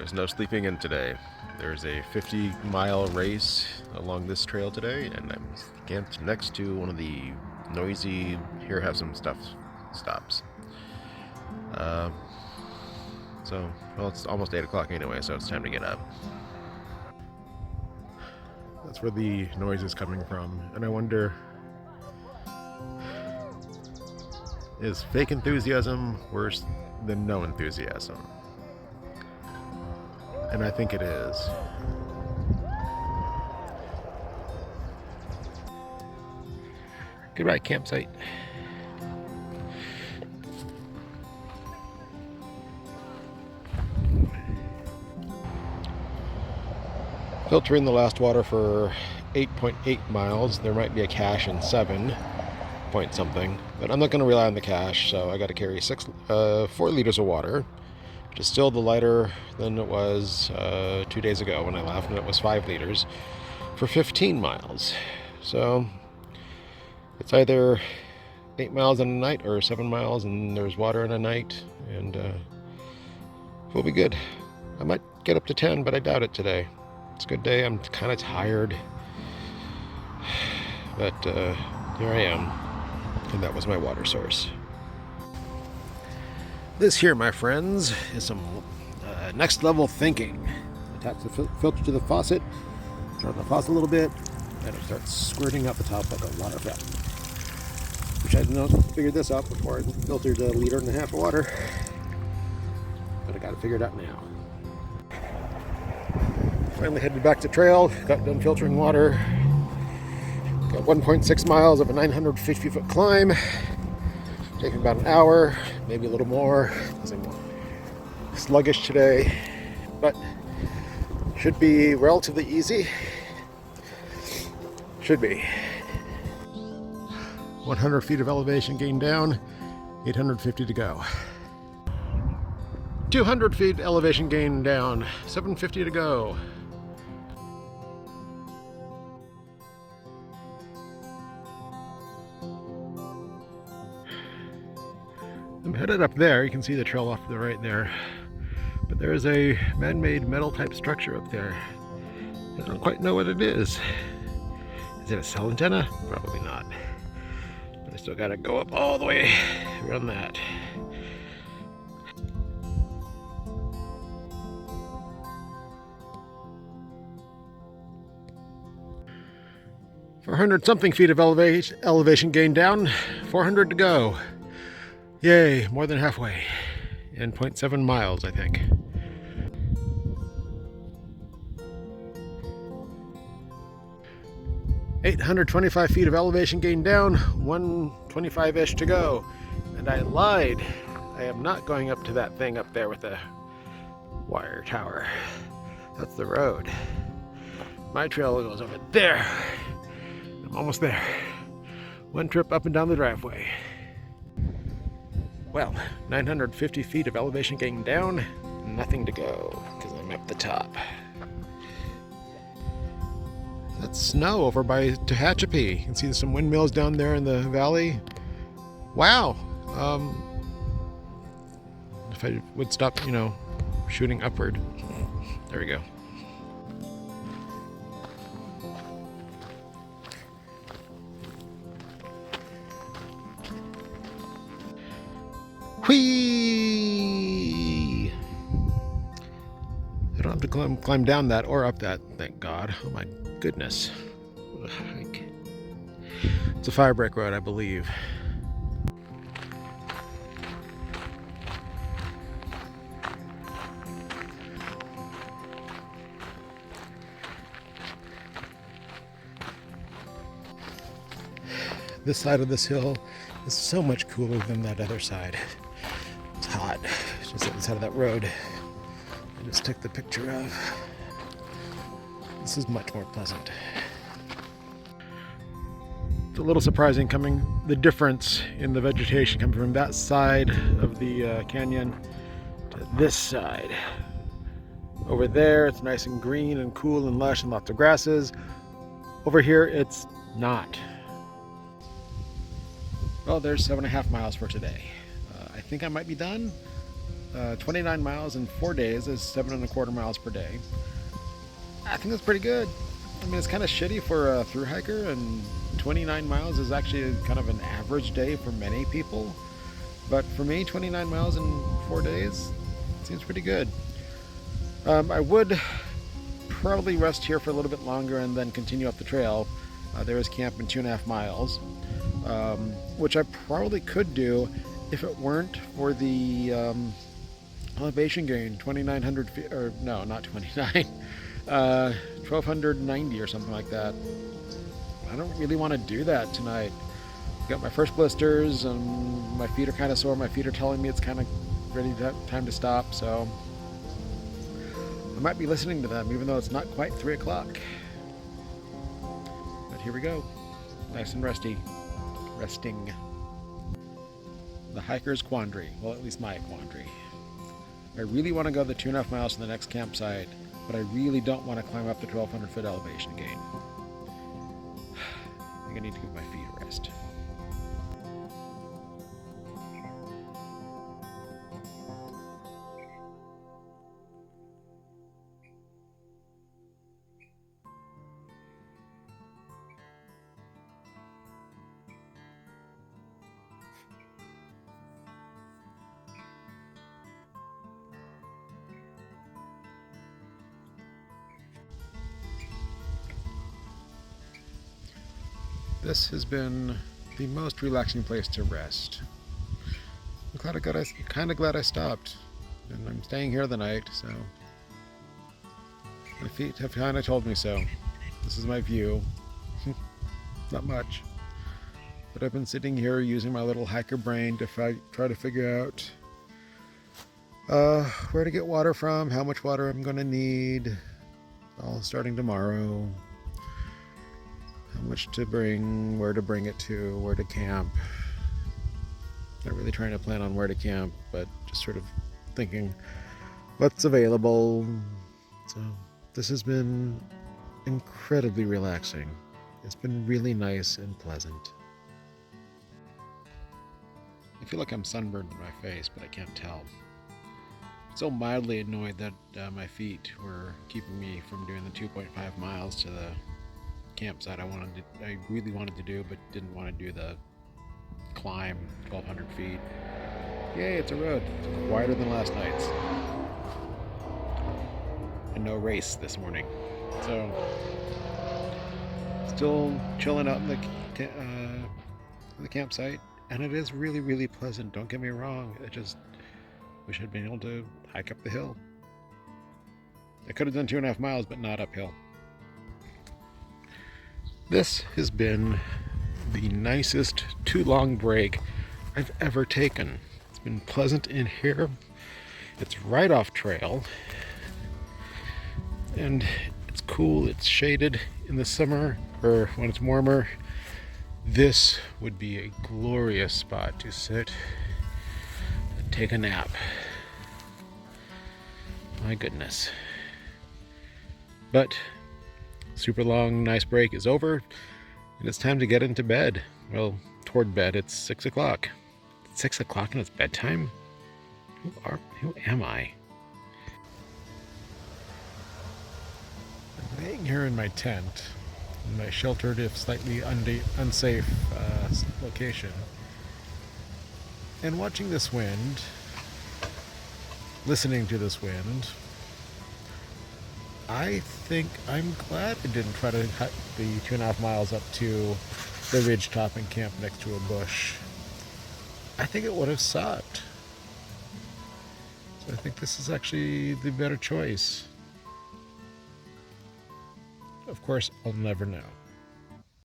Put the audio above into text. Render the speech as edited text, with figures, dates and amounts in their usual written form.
There's no sleeping in today. There's a 50-mile race along this trail today, and I'm camped next to one of the noisy, here have some stuff stops. Well, it's almost 8 o'clock anyway, so it's time to get up. That's where the noise is coming from, and I wonder, is fake enthusiasm worse than no enthusiasm? And I think it is. Goodbye, campsite. Filtering the last water for 8.8 miles. There might be a cache in 7 point something, but I'm not going to rely on the cache, so I got to carry 4 liters of water, which is still the lighter than it was 2 days ago when I left, and it was 5 liters for 15 miles. So it's either 8 miles in a night or 7 miles and there's water in a night, and we'll be good. I might get up to 10, but I doubt it today. It's a good day. I'm kind of tired, but here I am, and that was my water source. This here, my friends, is some next level thinking. Attach the filter to the faucet, turn on the faucet a little bit, and it starts squirting out the top like a water fountain. Wish I hadn't figured this out before I filtered 1.5 liters of water, but I got it figured out now. Finally headed back to trail, got done filtering water. Got 1.6 miles of a 950-foot climb. Taking about an hour, maybe a little more, because I'm sluggish today, but should be relatively easy. Should be. 100 feet of elevation gain down, 850 to go. 200 feet elevation gain down, 750 to go. I'm headed up there. You can see the trail off to the right there. But there is a man-made metal type structure up there. I don't quite know what it is. Is it a cell antenna? Probably not. But I still gotta go up all the way around that. .400-something feet of elevation gain down, 400 to go. Yay, more than halfway. And 0.7 miles, I think. .825 feet of elevation gain down, 125-ish to go. And I lied. I am not going up to that thing up there with the wire tower. That's the road. My trail goes over there. I'm almost there. One trip up and down the driveway. Well, 950 feet of elevation gain down, nothing to go, because I'm up the top. That's snow over by Tehachapi. You can see some windmills down there in the valley. Wow! If I would stop, shooting upward. There we go. Whee! I don't have to climb down that or up that, thank God. Oh my goodness. What a hike. It's a fire break road, I believe. This side of this hill is so much cooler than that other side. It's hot. It's just at the side of that road I just took the picture of. This is much more pleasant. It's a little surprising the difference in the vegetation coming from that side of the canyon to this side. Over there it's nice and green and cool and lush and lots of grasses. Over here it's not. Well, there's 7.5 miles for today. I think I might be done. 29 miles in 4 days is 7.25 miles per day. I think that's pretty good. I mean, it's kind of shitty for a thru hiker, and 29 miles is actually kind of an average day for many people. But for me, 29 miles in 4 days seems pretty good. I would probably rest here for a little bit longer and then continue up the trail. There is camp in 2.5 miles, which I probably could do if it weren't for the elevation gain, 2,900 feet, or no, not 29, 1,290 or something like that. I don't really want to do that tonight. Got my first blisters, and my feet are kind of sore. My feet are telling me it's kind of ready to time to stop, so I might be listening to them, even though it's not quite 3 o'clock. But here we go, nice and resting. The hiker's quandary, well, at least my quandary. I really want to go the 2.5 miles to the next campsite, but I really don't want to climb up the 1,200 foot elevation gain. I think I need to give my feet a rest. This has been the most relaxing place to rest. I'm kind of glad I stopped, and I'm staying here the night, so my feet have kind of told me so. This is my view. Not much, but I've been sitting here using my little hiker brain to try to figure out where to get water from, how much water I'm going to need, all starting tomorrow. How much to bring, where to bring it to, where to camp. Not really trying to plan on where to camp, but just sort of thinking what's available. So this has been incredibly relaxing. It's been really nice and pleasant. I feel like I'm sunburned in my face, but I can't tell. I'm so mildly annoyed that my feet were keeping me from doing the 2.5 miles to the campsite I really wanted to do, but didn't want to do the climb 1,200 feet. Yay, it's a road. It's quieter than last night's. And no race this morning. So, still chilling out in the campsite, and it is really, really pleasant. Don't get me wrong. I just wish I'd been able to hike up the hill. I could have done 2.5 miles, but not uphill. This has been the nicest too long break I've ever taken. It's been pleasant in here. It's right off trail. And it's cool, it's shaded in the summer, or when it's warmer. This would be a glorious spot to sit and take a nap. My goodness. But super long, nice break is over, and it's time to get into bed. Well, toward bed. It's 6 o'clock. It's 6 o'clock and it's bedtime? Who am I? I'm laying here in my tent, in my sheltered, if slightly unsafe location, and watching this wind, listening to this wind. I think I'm glad I didn't try to hike the 2.5 miles up to the ridge top and camp next to a bush. I think it would have sucked. So I think this is actually the better choice. Of course, I'll never know.